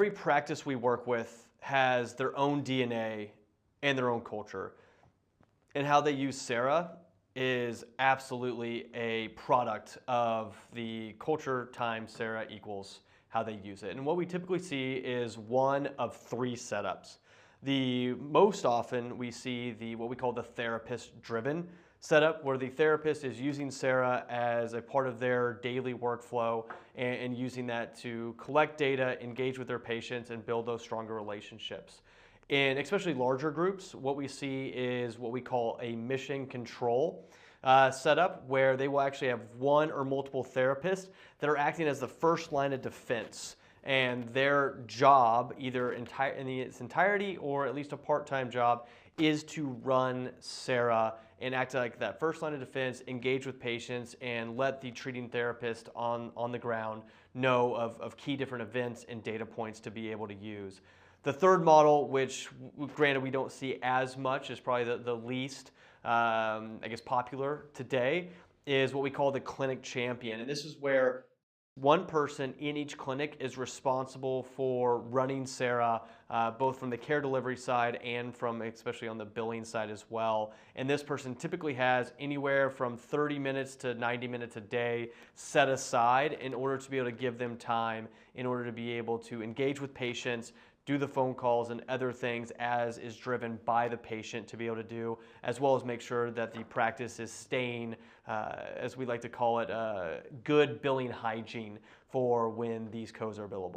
Every practice we work with has their own DNA and their own culture. And how they use SaRA is absolutely a product of the culture times SaRA equals how they use it. And what we typically see is one of three setups. The most often we see what we call the therapist-driven setup, where the therapist is using SaRA as a part of their daily workflow and using that to collect data, engage with their patients, and build those stronger relationships. In especially larger groups, what we see is what we call a mission control setup, where they will actually have one or multiple therapists that are acting as the first line of defense. And their job, either in its entirety or at least a part-time job, is to run SaRA and act like that first line of defense, engage with patients, and let the treating therapist on the ground know of key different events and data points to be able to use. The third model, which granted we don't see as much, is probably the least, I guess, popular today, is what we call the clinic champion. And this is where one person in each clinic is responsible for running SaRA, both from the care delivery side and from especially on the billing side as well. And this person typically has anywhere from 30 minutes to 90 minutes a day set aside in order to be able to give them time, in order to be able to engage with patients, do the phone calls and other things as is driven by the patient to be able to do, as well as make sure that the practice is staying, as we like to call it, good billing hygiene for when these codes are billable.